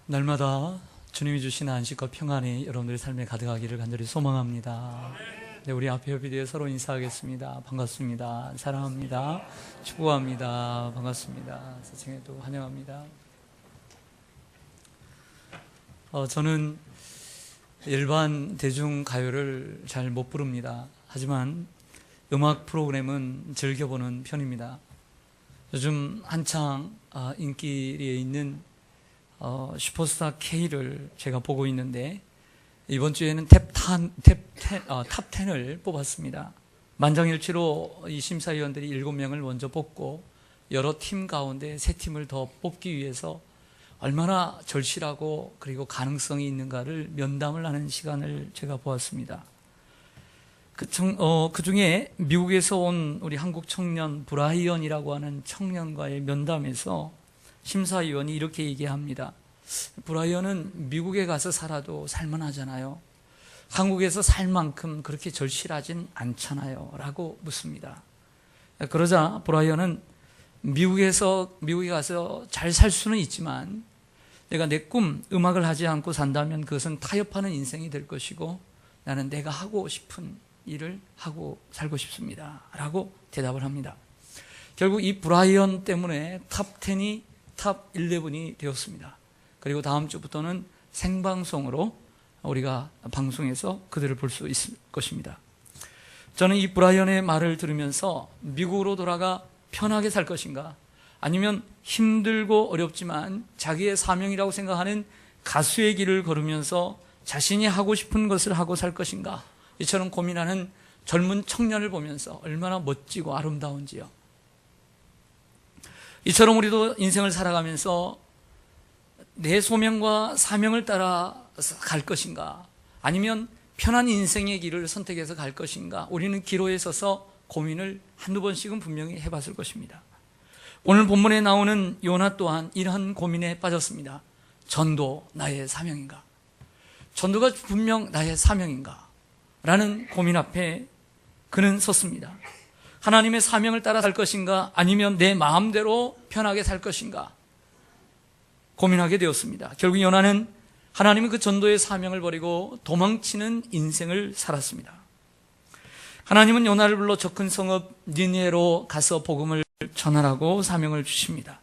날마다 주님이 주신 안식과 평안이 여러분들의 삶에 가득하기를 간절히 소망합니다. 네, 우리 앞에 협의되어 서로 인사하겠습니다. 반갑습니다. 사랑합니다. 축복합니다. 반갑습니다. 사칭에도 환영합니다. 저는 일반 대중가요를 잘 못 부릅니다. 하지만 음악 프로그램은 즐겨보는 편입니다. 요즘 한창 인기에 있는 슈퍼스타 K를 제가 보고 있는데, 이번 주에는 탑 10을 뽑았습니다. 만장일치로 이 심사위원들이 7명을 먼저 뽑고 여러 팀 가운데 3팀을 더 뽑기 위해서 얼마나 절실하고 그리고 가능성이 있는가를 면담을 하는 시간을 제가 보았습니다. 그 중에 미국에서 온 우리 한국 청년 브라이언이라고 하는 청년과의 면담에서 심사위원이 이렇게 얘기합니다. 브라이언은 미국에 가서 살아도 살만하잖아요. 한국에서 살 만큼 그렇게 절실하진 않잖아요. 라고 묻습니다. 그러자 브라이언은 미국에 가서 잘 살 수는 있지만 내가 내 꿈, 음악을 하지 않고 산다면 그것은 타협하는 인생이 될 것이고 나는 내가 하고 싶은 일을 하고 살고 싶습니다. 라고 대답을 합니다. 결국 이 브라이언 때문에 탑 10이 탑 11이 되었습니다. 그리고 다음 주부터는 생방송으로 우리가 방송에서 그들을 볼 수 있을 것입니다. 저는 이 브라이언의 말을 들으면서 미국으로 돌아가 편하게 살 것인가, 아니면 힘들고 어렵지만 자기의 사명이라고 생각하는 가수의 길을 걸으면서 자신이 하고 싶은 것을 하고 살 것인가, 이처럼 고민하는 젊은 청년을 보면서 얼마나 멋지고 아름다운지요. 이처럼 우리도 인생을 살아가면서 내 소명과 사명을 따라 갈 것인가, 아니면 편한 인생의 길을 선택해서 갈 것인가, 우리는 기로에 서서 고민을 한두 번씩은 분명히 해봤을 것입니다. 오늘 본문에 나오는 요나 또한 이러한 고민에 빠졌습니다. 전도 나의 사명인가? 전도가 분명 나의 사명인가? 라는 고민 앞에 그는 섰습니다. 하나님의 사명을 따라 살 것인가, 아니면 내 마음대로 편하게 살 것인가 고민하게 되었습니다. 결국 요나는 하나님은 그 전도의 사명을 버리고 도망치는 인생을 살았습니다. 하나님은 요나를 불러 저 큰 성읍 니느웨로 가서 복음을 전하라고 사명을 주십니다.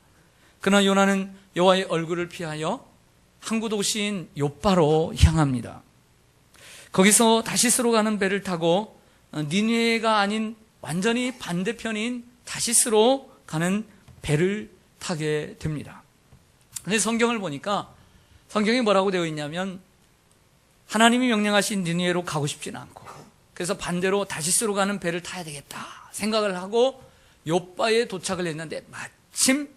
그러나 요나는 여호와의 얼굴을 피하여 항구 도시인 욥바로 향합니다. 거기서 다시스로 가는 배를 타고 니느웨가 아닌 완전히 반대편인 다시스로 가는 배를 타게 됩니다. 근데 성경을 보니까 성경에 뭐라고 되어 있냐면, 하나님이 명령하신 니느웨로 가고 싶지는 않고, 그래서 반대로 다시스로 가는 배를 타야 되겠다 생각을 하고 욥바에 도착을 했는데 마침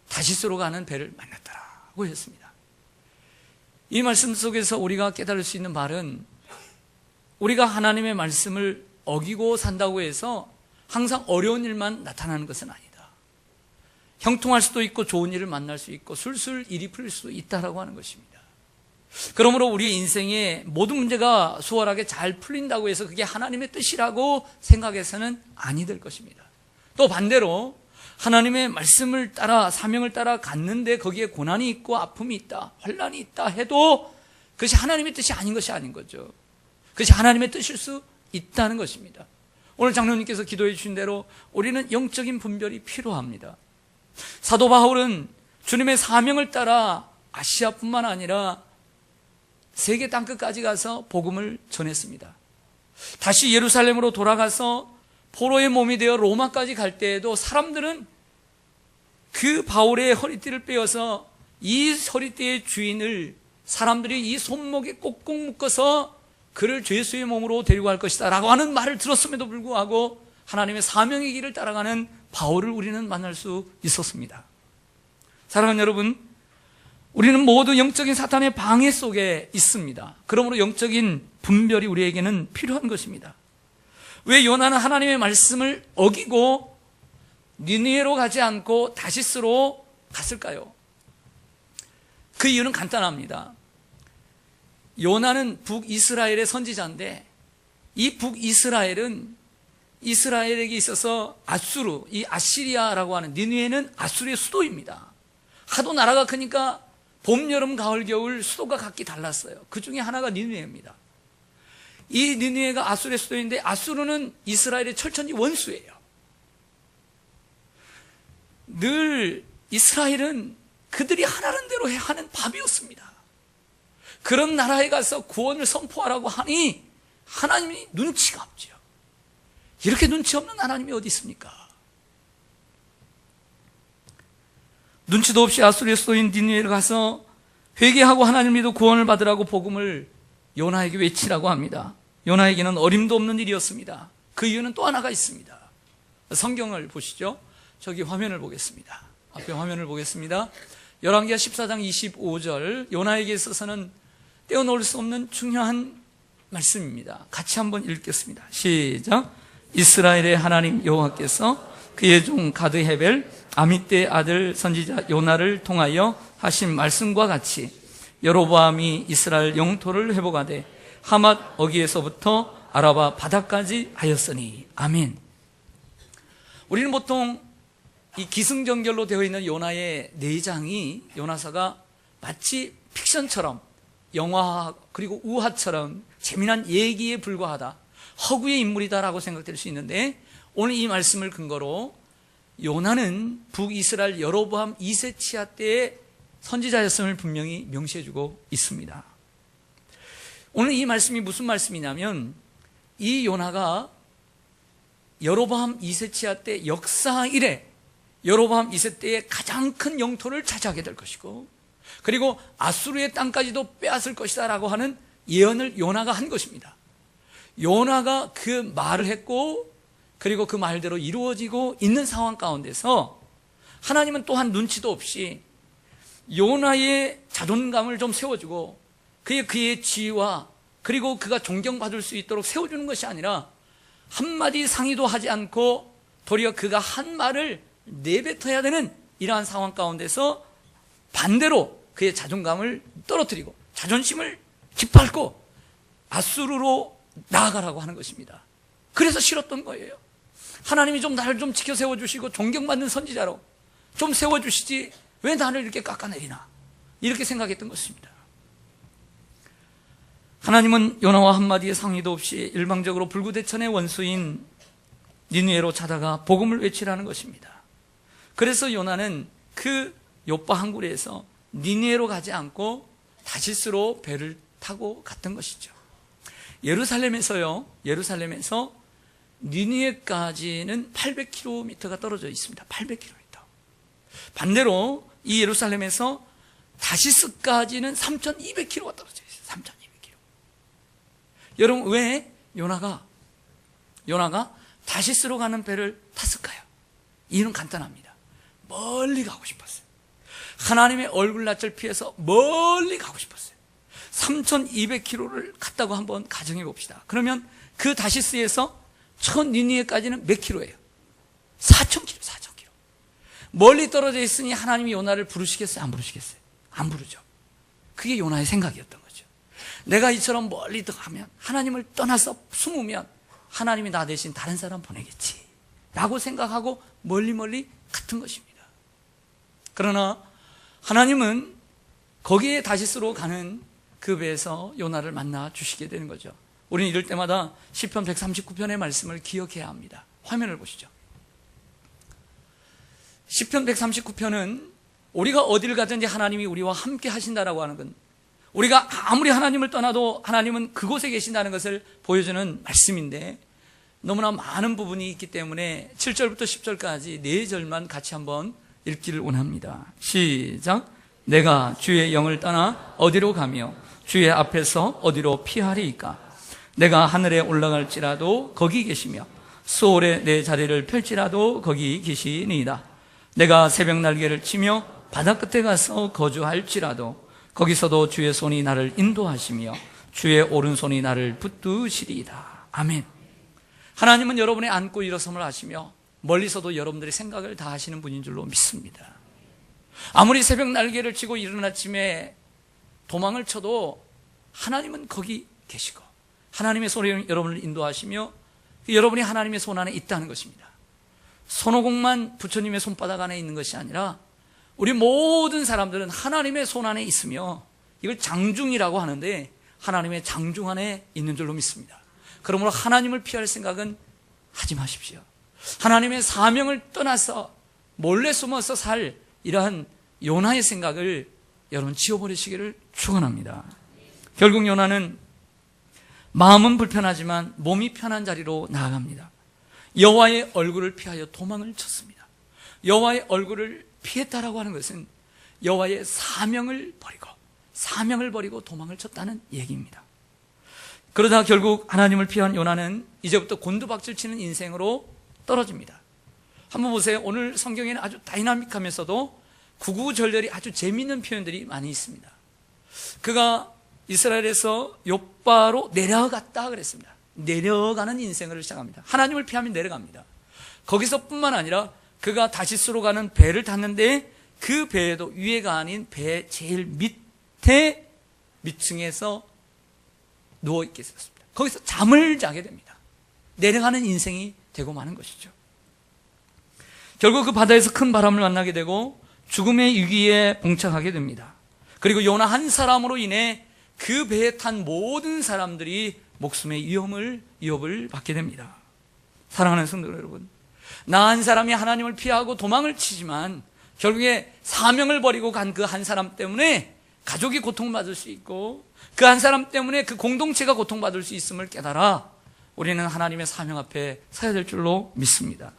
다시스로 가는 배를 만났더라고 했습니다. 이 말씀 속에서 우리가 깨달을 수 있는 말은, 우리가 하나님의 말씀을 어기고 산다고 해서 항상 어려운 일만 나타나는 것은 아니다. 형통할 수도 있고 좋은 일을 만날 수 있고 술술 일이 풀릴 수도 있다라고 하는 것입니다. 그러므로 우리 인생의 모든 문제가 수월하게 잘 풀린다고 해서 그게 하나님의 뜻이라고 생각해서는 아니 될 것입니다. 또 반대로 하나님의 말씀을 따라 사명을 따라 갔는데 거기에 고난이 있고 아픔이 있다, 환난이 있다 해도 그것이 하나님의 뜻이 아닌 것이 아닌 거죠. 그것이 하나님의 뜻일 수 있다는 것입니다. 오늘 장로님께서 기도해 주신 대로 우리는 영적인 분별이 필요합니다. 사도 바울은 주님의 사명을 따라 아시아뿐만 아니라 세계 땅끝까지 가서 복음을 전했습니다. 다시 예루살렘으로 돌아가서 포로의 몸이 되어 로마까지 갈 때에도 사람들은 그 바울의 허리띠를 빼어서 이 허리띠의 주인을 사람들이 이 손목에 꼭꼭 묶어서 그를 죄수의 몸으로 데리고 갈 것이다 라고 하는 말을 들었음에도 불구하고 하나님의 사명의 길을 따라가는 바울을 우리는 만날 수 있었습니다. 사랑하는 여러분, 우리는 모두 영적인 사탄의 방해 속에 있습니다. 그러므로 영적인 분별이 우리에게는 필요한 것입니다. 왜 요나는 하나님의 말씀을 어기고 니느웨로 가지 않고 다시스로 갔을까요? 그 이유는 간단합니다. 요나는 북이스라엘의 선지자인데, 이 북이스라엘은 이스라엘에게 있어서 이 아시리아라고 하는, 니느웨는 아수르의 수도입니다. 하도 나라가 크니까 봄, 여름, 가을, 겨울 수도가 각기 달랐어요. 그 중에 하나가 니느웨입니다. 이 니느웨가 아수르의 수도인데 아수르는 이스라엘의 철천지 원수예요. 늘 이스라엘은 그들이 하라는 대로 하는 밥이었습니다. 그런 나라에 가서 구원을 선포하라고 하니 하나님이 눈치가 없죠. 이렇게 눈치 없는 하나님이 어디 있습니까? 눈치도 없이 아수르의 수도인 니느웨를 가서 회개하고 하나님을 믿어 구원을 받으라고 복음을 요나에게 외치라고 합니다. 요나에게는 어림도 없는 일이었습니다. 그 이유는 또 하나가 있습니다. 성경을 보시죠. 저기 화면을 보겠습니다. 앞에 화면을 보겠습니다. 열왕기하 14장 25절, 요나에게 있어서는 떼어놓을 수 없는 중요한 말씀입니다. 같이 한번 읽겠습니다. 시작. 이스라엘의 하나님 여호와께서 그의 종 가드 헤벨 아미떼의 아들 선지자 요나를 통하여 하신 말씀과 같이 여로보암이 이스라엘 영토를 회복하되 하맛 어기에서부터 아라바 바다까지 하였으니. 아멘. 우리는 보통 이 기승전결로 되어 있는 요나의 내장이, 요나서가 마치 픽션처럼, 영화 그리고 우화처럼 재미난 얘기에 불과하다, 허구의 인물이다라고 생각될 수 있는데, 오늘 이 말씀을 근거로 요나는 북이스라엘 여로보암 2세 치하 때의 선지자였음을 분명히 명시해주고 있습니다. 오늘 이 말씀이 무슨 말씀이냐면, 이 요나가 여로보암 2세 치하 때 역사 이래 여로보암 2세 때의 가장 큰 영토를 차지하게 될 것이고, 그리고 아수르의 땅까지도 빼앗을 것이다 라고 하는 예언을 요나가 한 것입니다. 요나가 그 말을 했고, 그리고 그 말대로 이루어지고 있는 상황 가운데서 하나님은 또한 눈치도 없이 요나의 자존감을 좀 세워주고 그의 지위와 그리고 그가 존경받을 수 있도록 세워주는 것이 아니라 한마디 상의도 하지 않고 도리어 그가 한 말을 내뱉어야 되는 이러한 상황 가운데서 반대로 그의 자존감을 떨어뜨리고 자존심을 짓밟고 아수르로 나아가라고 하는 것입니다. 그래서 싫었던 거예요. 하나님이 좀 나를 좀 지켜 세워주시고 존경받는 선지자로 좀 세워주시지 왜 나를 이렇게 깎아내리나, 이렇게 생각했던 것입니다. 하나님은 요나와 한마디의 상의도 없이 일방적으로 불구대천의 원수인 니느웨로 찾아가 복음을 외치라는 것입니다. 그래서 요나는 그 요파 항구리에서 니느웨로 가지 않고 다시스로 배를 타고 갔던 것이죠. 예루살렘에서 니느웨까지는 800km가 떨어져 있습니다. 800km. 반대로 이 예루살렘에서 다시스까지는 3200km가 떨어져 있어요. 3200km. 여러분, 왜 요나가 다시스로 가는 배를 탔을까요? 이유는 간단합니다. 멀리 가고 싶었어요. 하나님의 얼굴낯을 피해서 멀리 가고 싶었어요. 3200km를 갔다고 한번 가정해 봅시다. 그러면 그 다시스에서 첫 니느웨까지는 몇 킬로예요? 4000km. 멀리 떨어져 있으니 하나님이 요나를 부르시겠어요? 안 부르시겠어요? 안 부르죠. 그게 요나의 생각이었던 거죠. 내가 이처럼 멀리 가면, 하나님을 떠나서 숨으면 하나님이 나 대신 다른 사람 보내겠지 라고 생각하고 멀리 갔던 것입니다. 그러나 하나님은 거기에 다시스로 가는 그 배에서 요나를 만나 주시게 되는 거죠. 우리는 이럴 때마다 시편 139편의 말씀을 기억해야 합니다. 화면을 보시죠. 시편 139편은 우리가 어디를 가든지 하나님이 우리와 함께 하신다라고 하는 건, 우리가 아무리 하나님을 떠나도 하나님은 그곳에 계신다는 것을 보여주는 말씀인데, 너무나 많은 부분이 있기 때문에 7절부터 10절까지 4절만 같이 한번 읽기를 원합니다. 시작. 내가 주의 영을 떠나 어디로 가며 주의 앞에서 어디로 피하리이까? 내가 하늘에 올라갈지라도 거기 계시며 수월에 내 자리를 펼지라도 거기 계시니이다. 내가 새벽 날개를 치며 바다 끝에 가서 거주할지라도 거기서도 주의 손이 나를 인도하시며 주의 오른손이 나를 붙드시리이다. 아멘. 하나님은 여러분의 앉고 일어섬을 아시며 멀리서도 여러분들의 생각을 다 하시는 분인 줄로 믿습니다. 아무리 새벽 날개를 치고 이른 아침에 도망을 쳐도 하나님은 거기 계시고 하나님의 손이 여러분을 인도하시며 여러분이 하나님의 손 안에 있다는 것입니다. 손오공만 부처님의 손바닥 안에 있는 것이 아니라 우리 모든 사람들은 하나님의 손 안에 있으며 이걸 장중이라고 하는데 하나님의 장중 안에 있는 줄로 믿습니다. 그러므로 하나님을 피할 생각은 하지 마십시오. 하나님의 사명을 떠나서 몰래 숨어서 살 이러한 요나의 생각을 여러분 지워버리시기를 축원합니다. 결국 요나는 마음은 불편하지만 몸이 편한 자리로 나아갑니다. 여호와의 얼굴을 피하여 도망을 쳤습니다. 여호와의 얼굴을 피했다라고 하는 것은 여호와의 사명을 버리고 도망을 쳤다는 얘기입니다. 그러다 결국 하나님을 피한 요나는 이제부터 곤두박질 치는 인생으로 떨어집니다. 한번 보세요. 오늘 성경에는 아주 다이나믹하면서도 구구절절히 아주 재미있는 표현들이 많이 있습니다. 그가 이스라엘에서 욥바로 내려갔다 그랬습니다. 내려가는 인생을 시작합니다. 하나님을 피하면 내려갑니다. 거기서뿐만 아니라 그가 다시스로 가는 배를 탔는데 그 배에도 위에가 아닌 배 제일 밑에 밑층에서 누워있게 됐습니다. 거기서 잠을 자게 됩니다. 내려가는 인생이 되고 마는 것이죠. 결국 그 바다에서 큰 바람을 만나게 되고 죽음의 위기에 봉착하게 됩니다. 그리고 요나 한 사람으로 인해 그 배에 탄 모든 사람들이 목숨의 위협을 받게 됩니다. 사랑하는 성도 여러분, 나 한 사람이 하나님을 피하고 도망을 치지만 결국에 사명을 버리고 간 그 한 사람 때문에 가족이 고통받을 수 있고 그 한 사람 때문에 그 공동체가 고통받을 수 있음을 깨달아 우리는 하나님의 사명 앞에 서야 될 줄로 믿습니다.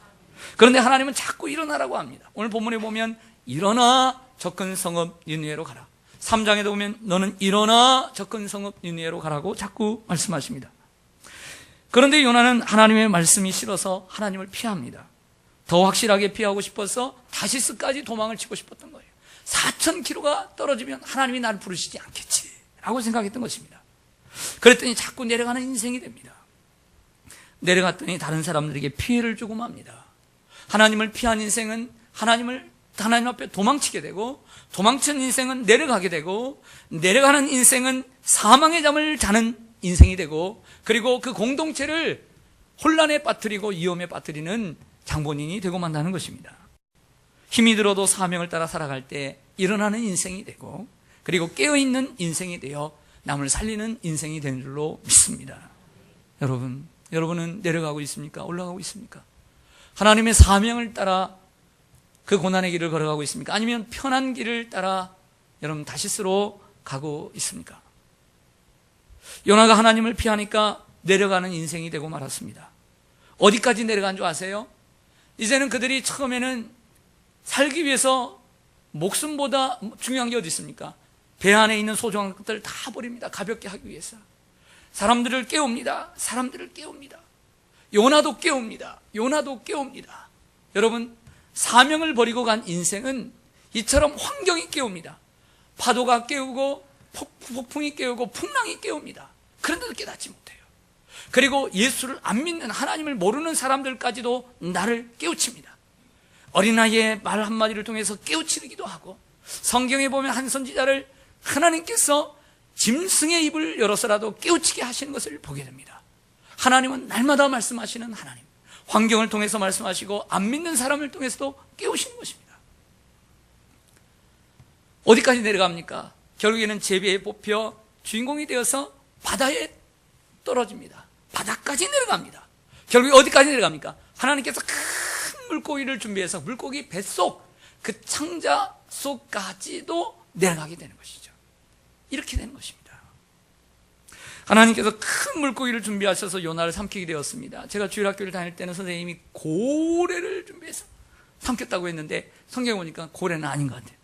그런데 하나님은 자꾸 일어나라고 합니다. 오늘 본문에 보면 일어나 접근 성읍 니느웨로 가라. 3장에도 보면 너는 일어나 접근 성읍 니느웨로 가라고 자꾸 말씀하십니다. 그런데 요나는 하나님의 말씀이 싫어서 하나님을 피합니다. 더 확실하게 피하고 싶어서 다시스까지 도망을 치고 싶었던 거예요. 4,000km가 떨어지면 하나님이 나를 부르시지 않겠지 라고 생각했던 것입니다. 그랬더니 자꾸 내려가는 인생이 됩니다. 내려갔더니 다른 사람들에게 피해를 주고 맙니다. 하나님을 피한 인생은 하나님 앞에 도망치게 되고, 도망친 인생은 내려가게 되고, 내려가는 인생은 사망의 잠을 자는 인생이 되고, 그리고 그 공동체를 혼란에 빠뜨리고 위험에 빠뜨리는 장본인이 되고 만다는 것입니다. 힘이 들어도 사명을 따라 살아갈 때 일어나는 인생이 되고, 그리고 깨어있는 인생이 되어 남을 살리는 인생이 되는 줄로 믿습니다. 여러분은 내려가고 있습니까? 올라가고 있습니까? 하나님의 사명을 따라 그 고난의 길을 걸어가고 있습니까? 아니면 편한 길을 따라 여러분 다시스로 가고 있습니까? 요나가 하나님을 피하니까 내려가는 인생이 되고 말았습니다. 어디까지 내려간 줄 아세요? 이제는 그들이 처음에는 살기 위해서 목숨보다 중요한 게 어디 있습니까? 배 안에 있는 소중한 것들을 다 버립니다. 가볍게 하기 위해서. 사람들을 깨웁니다. 요나도 깨웁니다. 여러분, 사명을 버리고 간 인생은 이처럼 환경이 깨웁니다. 파도가 깨우고 폭풍이 깨우고 풍랑이 깨웁니다. 그런데도 깨닫지 못해요. 그리고 예수를 안 믿는, 하나님을 모르는 사람들까지도 나를 깨우칩니다. 어린아이의 말 한마디를 통해서 깨우치기도 하고, 성경에 보면 한 선지자를 하나님께서 짐승의 입을 열어서라도 깨우치게 하시는 것을 보게 됩니다. 하나님은 날마다 말씀하시는 하나님, 환경을 통해서 말씀하시고 안 믿는 사람을 통해서도 깨우시는 것입니다. 어디까지 내려갑니까? 결국에는 제비에 뽑혀 주인공이 되어서 바다에 떨어집니다. 바다까지 내려갑니다. 결국에 어디까지 내려갑니까? 하나님께서 큰 물고기를 준비해서 물고기 뱃속, 그 창자 속까지도 내려가게 되는 것이죠. 이렇게 되는 것입니다. 하나님께서 큰 물고기를 준비하셔서 요나를 삼키게 되었습니다. 제가 주일학교를 다닐 때는 선생님이 고래를 준비해서 삼켰다고 했는데 성경에 보니까 고래는 아닌 것 같아요.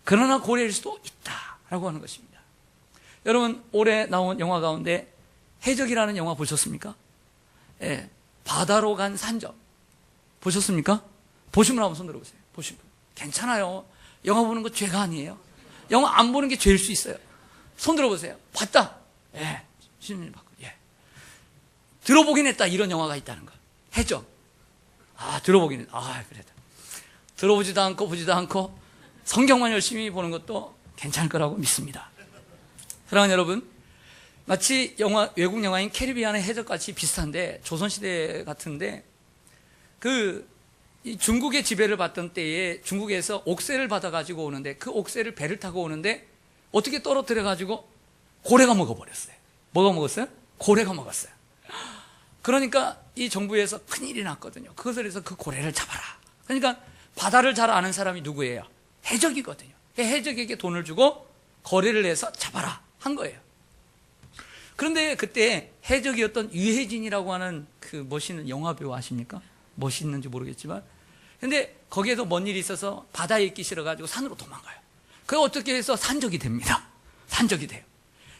그러나 고래일 수도 있다라고 하는 것입니다. 여러분, 올해 나온 영화 가운데 해적이라는 영화 보셨습니까? 예, 바다로 간 산적 보셨습니까? 보신 분 한번 손 들어보세요. 보신 분. 괜찮아요. 영화 보는 거 죄가 아니에요. 영화 안 보는 게 죄일 수 있어요. 손 들어보세요. 봤다. 예, 신문이 봤고, 예. 들어보긴 했다. 이런 영화가 있다는 거. 해적. 들어보긴 했다. 그래도. 들어보지도 않고 보지도 않고 성경만 열심히 보는 것도 괜찮을 거라고 믿습니다. 사랑하는 여러분, 마치 외국 영화인 캐리비안의 해적같이 비슷한데, 조선시대 같은데, 그 이 중국의 지배를 받던 때에 중국에서 옥새를 받아가지고 오는데 그 옥새를 배를 타고 오는데 어떻게 떨어뜨려가지고 고래가 먹어버렸어요. 뭐가 먹었어요? 고래가 먹었어요. 그러니까 이 정부에서 큰일이 났거든요. 그것을 해서 그 고래를 잡아라. 그러니까 바다를 잘 아는 사람이 누구예요? 해적이거든요. 해적에게 돈을 주고 거래를 해서 잡아라 한 거예요. 그런데 그때 해적이었던 유해진이라고 하는 그 멋있는 영화배우 아십니까? 멋있는지 모르겠지만 근데 거기에도 뭔 일이 있어서 바다에 있기 싫어가지고 산으로 도망가요. 그게 어떻게 해서 산적이 됩니다. 산적이 돼요.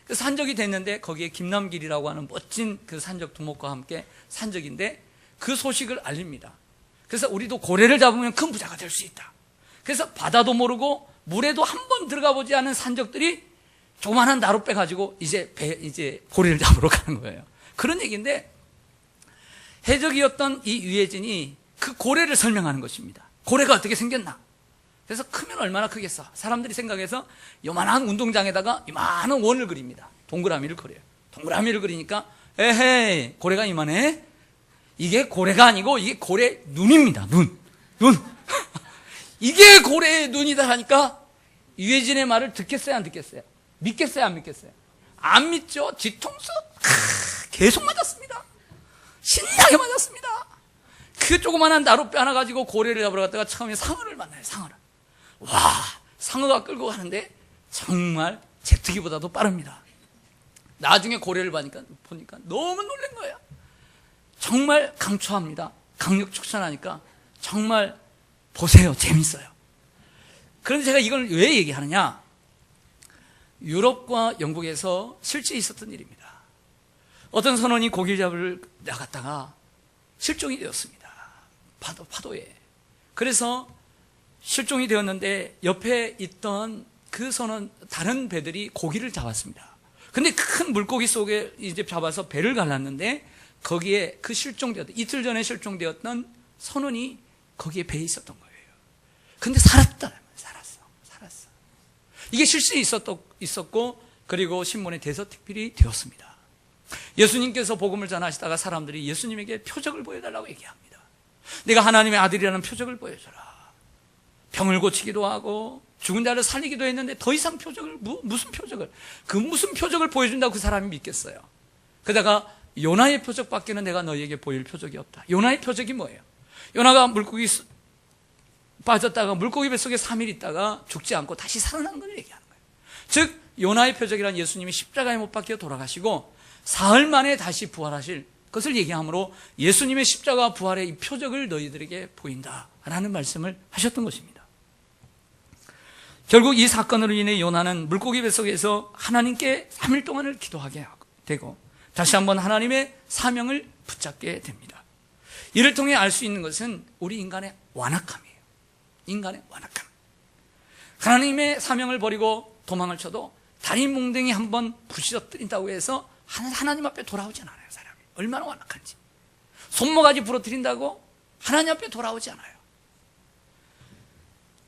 그 산적이 됐는데 거기에 김남길이라고 하는 멋진 그 산적 두목과 함께 산적인데 그 소식을 알립니다. 그래서 우리도 고래를 잡으면 큰 부자가 될 수 있다. 그래서 바다도 모르고 물에도 한 번 들어가 보지 않은 산적들이 조그만한 나룻배 가지고 이제 고래를 잡으러 가는 거예요. 그런 얘기인데 해적이었던 이 유해진이 그 고래를 설명하는 것입니다. 고래가 어떻게 생겼나? 그래서 크면 얼마나 크겠어? 사람들이 생각해서 요만한 운동장에다가 요만한 원을 그립니다. 동그라미를 그려요. 동그라미를 그리니까 에헤이 고래가 이만해? 이게 고래가 아니고 이게 고래 눈입니다. 눈 이게 고래의 눈이다 하니까 유해진의 말을 듣겠어요 안 듣겠어요? 믿겠어요 안 믿겠어요? 안 믿죠. 뒤통수 계속 맞았습니다. 신나게 맞았습니다. 그 조그만한 나룻배 하나 가지고 고래를 잡으러 갔다가 처음에 상어를 만나요. 상어를. 와, 상어가 끌고 가는데 정말 제트기보다도 빠릅니다. 나중에 고래를 보니까 너무 놀란 거예요. 정말 강추합니다. 강력 추천하니까 정말 보세요. 재밌어요. 그런데 제가 이걸 왜 얘기하느냐? 유럽과 영국에서 실제 있었던 일입니다. 어떤 선원이 고기를 잡으러 나갔다가 실종이 되었습니다. 파도에. 그래서 실종이 되었는데 옆에 있던 그 선원 다른 배들이 고기를 잡았습니다. 근데 큰 물고기 속에 이제 잡아서 배를 갈랐는데 거기에 그 이틀 전에 실종되었던 선원이 거기에 배에 있었던 거예요. 근데 살았어. 이게 실제 있었고 그리고 신문에 대서특필이 되었습니다. 예수님께서 복음을 전하시다가 사람들이 예수님에게 표적을 보여달라고 얘기합니다. 내가 하나님의 아들이라는 표적을 보여줘라. 병을 고치기도 하고 죽은 자를 살리기도 했는데 더 이상 표적을 무슨 표적을 보여준다고 그 사람이 믿겠어요. 그러다가 요나의 표적밖에는 내가 너희에게 보일 표적이 없다. 요나의 표적이 뭐예요? 요나가 물고기 빠졌다가 물고기 뱃속에 3일 있다가 죽지 않고 다시 살아난 걸 얘기하는 거예요. 즉 요나의 표적이란 예수님이 십자가에 못 박혀 돌아가시고 사흘 만에 다시 부활하실 것을 얘기하므로 예수님의 십자가 부활의 이 표적을 너희들에게 보인다라는 말씀을 하셨던 것입니다. 결국 이 사건으로 인해 요나는 물고기 뱃속에서 하나님께 3일 동안을 기도하게 되고 다시 한번 하나님의 사명을 붙잡게 됩니다. 이를 통해 알 수 있는 것은 우리 인간의 완악함이에요. 인간의 완악함. 하나님의 사명을 버리고 도망을 쳐도 다리 몽둥이 한번 부시러뜨린다고 해서 하나님 앞에 돌아오지 않아요. 사람이 얼마나 완악한지. 손모가지 부러뜨린다고 하나님 앞에 돌아오지 않아요.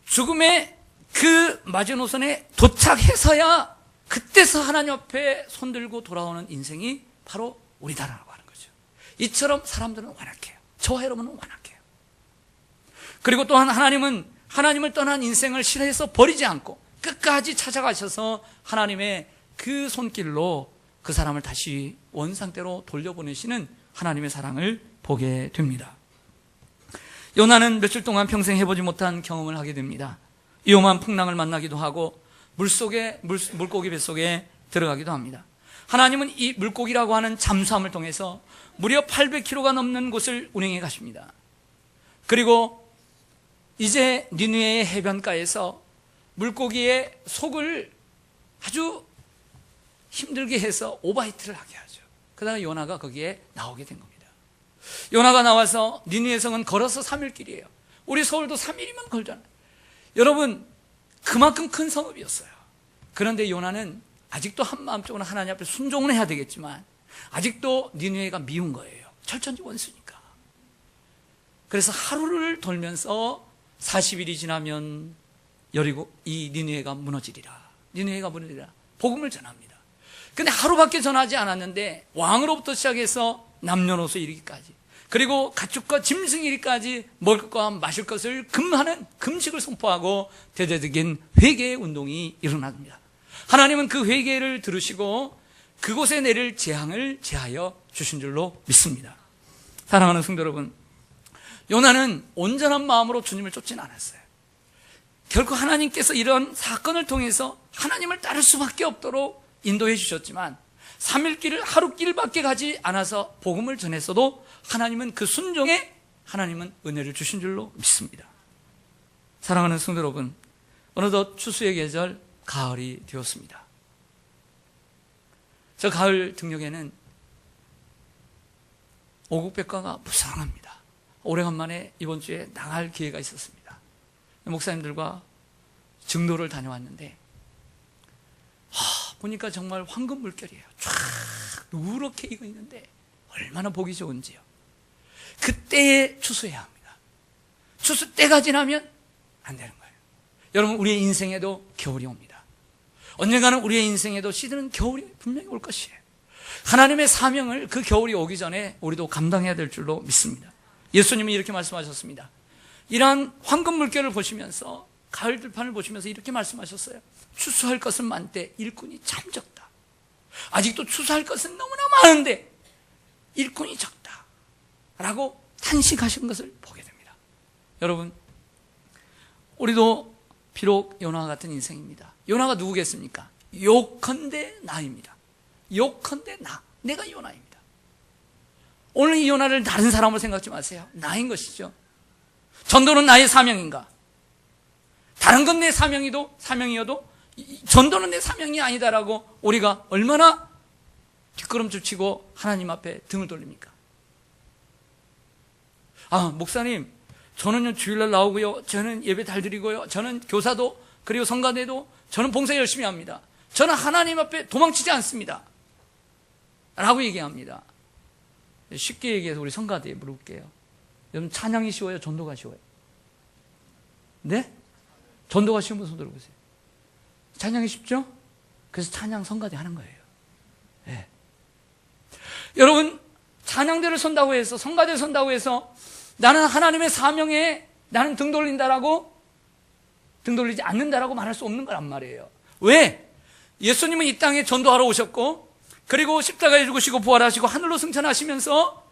죽음의 그 마지노선에 도착해서야 그때서 하나님 앞에 손들고 돌아오는 인생이 바로 우리나라라고 하는 거죠. 이처럼 사람들은 완악해요. 저와 여러분은 완악해요. 그리고 또한 하나님을 떠난 인생을 싫어해서 버리지 않고 끝까지 찾아가셔서 하나님의 그 손길로 그 사람을 다시 원상태로 돌려보내시는 하나님의 사랑을 보게 됩니다. 요나는 며칠 동안 평생 해보지 못한 경험을 하게 됩니다. 위험한 풍랑을 만나기도 하고 물고기 뱃속에 들어가기도 합니다. 하나님은 이 물고기라고 하는 잠수함을 통해서 무려 800km가 넘는 곳을 운행해 가십니다. 그리고 이제 니느웨의 해변가에서 물고기의 속을 아주 힘들게 해서 오버히트를 하게 하죠. 그러다가 요나가 거기에 나오게 된 겁니다. 요나가 나와서 니느웨 성은 걸어서 3일 길이에요. 우리 서울도 3일이면 걸잖아요. 여러분 그만큼 큰 성읍이었어요. 그런데 요나는 아직도 한마음적으로 하나님 앞에 순종은 해야 되겠지만 아직도 니느웨가 미운 거예요. 철천지 원수니까. 그래서 하루를 돌면서 40일이 지나면 이 니느웨가 무너지리라. 복음을 전합니다. 근데 하루밖에 전하지 않았는데 왕으로부터 시작해서 남녀노소 이르기까지 그리고 가축과 짐승이리까지 먹을 것과 마실 것을 금하는 금식을 선포하고 대대적인 회개의 운동이 일어납니다. 하나님은 그 회개를 들으시고 그곳에 내릴 재앙을 제하여 주신 줄로 믿습니다. 사랑하는 성도 여러분, 요나는 온전한 마음으로 주님을 쫓지는 않았어요. 결코 하나님께서 이런 사건을 통해서 하나님을 따를 수밖에 없도록 인도해 주셨지만 3일길을 하루길밖에 가지 않아서 복음을 전했어도 하나님은 그 순종에 하나님은 은혜를 주신 줄로 믿습니다. 사랑하는 성도 여러분, 어느덧 추수의 계절 가을이 되었습니다. 저 가을 등녘에는 오곡백과가 무성합니다. 오래간만에 이번 주에 나갈 기회가 있었습니다. 목사님들과 증도를 다녀왔는데 보니까 정말 황금 물결이에요. 쫙 누렇게 익어 있는데 얼마나 보기 좋은지요. 그때에 추수해야 합니다. 추수 때가 지나면 안 되는 거예요. 여러분, 우리의 인생에도 겨울이 옵니다. 언젠가는 우리의 인생에도 시드는 겨울이 분명히 올 것이에요. 하나님의 사명을 그 겨울이 오기 전에 우리도 감당해야 될 줄로 믿습니다. 예수님이 이렇게 말씀하셨습니다. 이러한 황금 물결을 보시면서, 가을 들판을 보시면서 이렇게 말씀하셨어요. 추수할 것은 많되 일꾼이 참 적다. 아직도 추수할 것은 너무나 많은데 일꾼이 적다 라고 탄식하신 것을 보게 됩니다. 여러분, 우리도 비록 요나와 같은 인생입니다. 요나가 누구겠습니까? 요컨대 나입니다. 요컨대 나, 내가 요나입니다. 오늘 이 요나를 다른 사람으로 생각하지 마세요. 나인 것이죠. 전도는 나의 사명인가? 다른 건 내 사명이어도 전도는 내 사명이 아니다라고 우리가 얼마나 뒷걸음질 치고 하나님 앞에 등을 돌립니까? 목사님, 저는요 주일날 나오고요, 저는 예배 잘 드리고요, 저는 교사도 그리고 성가대도 저는 봉사 열심히 합니다. 저는 하나님 앞에 도망치지 않습니다 라고 얘기합니다. 쉽게 얘기해서 우리 성가대에 물어볼게요. 여러분, 찬양이 쉬워요? 전도가 쉬워요? 네? 전도가 쉬운 분 손 들어보세요. 찬양이 쉽죠? 그래서 찬양 성가대 하는 거예요. 네. 여러분, 찬양대를 선다고 해서, 성가대를 선다고 해서 나는 하나님의 사명에 나는 등 돌린다라고, 등 돌리지 않는다라고 말할 수 없는 거란 말이에요. 왜? 예수님은 이 땅에 전도하러 오셨고, 그리고 십자가에 죽으시고 부활하시고 하늘로 승천하시면서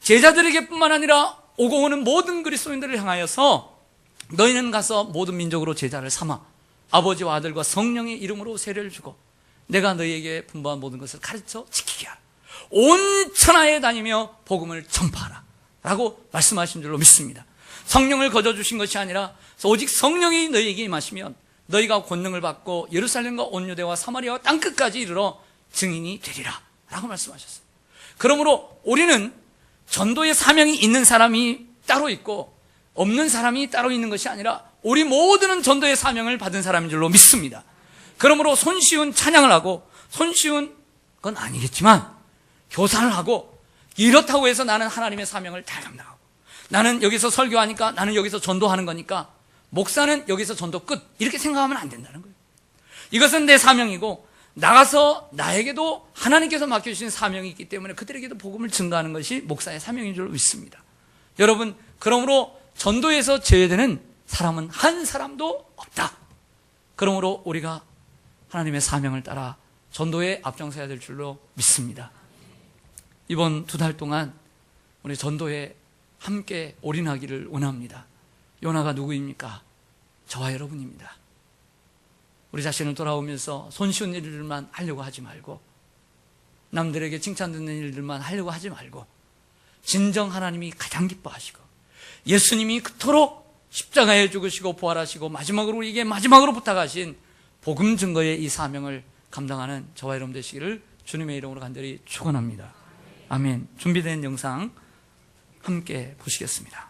제자들에게 뿐만 아니라 오고 오는 모든 그리스도인들을 향하여서 너희는 가서 모든 민족으로 제자를 삼아 아버지와 아들과 성령의 이름으로 세례를 주고 내가 너희에게 분부한 모든 것을 가르쳐 지키게 하라. 온 천하에 다니며 복음을 전파하라 라고 말씀하신 줄로 믿습니다. 성령을 거저 주신 것이 아니라 오직 성령이 너희에게 임하시면 너희가 권능을 받고 예루살렘과 온 유대와 사마리아와 땅끝까지 이르러 증인이 되리라 라고 말씀하셨어요. 그러므로 우리는 전도의 사명이 있는 사람이 따로 있고 없는 사람이 따로 있는 것이 아니라 우리 모두는 전도의 사명을 받은 사람인 줄로 믿습니다. 그러므로 손쉬운 찬양을 하고 손쉬운 건 아니겠지만 교사를 하고 이렇다고 해서 나는 하나님의 사명을 다 감당하고 나는 여기서 설교하니까 나는 여기서 전도하는 거니까 목사는 여기서 전도 끝 이렇게 생각하면 안 된다는 거예요. 이것은 내 사명이고 나가서 나에게도 하나님께서 맡겨주신 사명이 있기 때문에 그들에게도 복음을 증거하는 것이 목사의 사명인 줄 믿습니다. 여러분, 그러므로 전도에서 제외되는 사람은 한 사람도 없다. 그러므로 우리가 하나님의 사명을 따라 전도에 앞장서야 될 줄로 믿습니다. 이번 2달 동안 우리 전도에 함께 올인하기를 원합니다. 요나가 누구입니까? 저와 여러분입니다. 우리 자신을 돌아오면서 손쉬운 일들만 하려고 하지 말고 남들에게 칭찬 듣는 일들만 하려고 하지 말고 진정 하나님이 가장 기뻐하시고 예수님이 그토록 십자가에 죽으시고 부활하시고 마지막으로 우리에게 마지막으로 부탁하신 복음 증거의 이 사명을 감당하는 저와 여러분 되시기를 주님의 이름으로 간절히 축원합니다. 아멘. 준비된 영상 함께 보시겠습니다.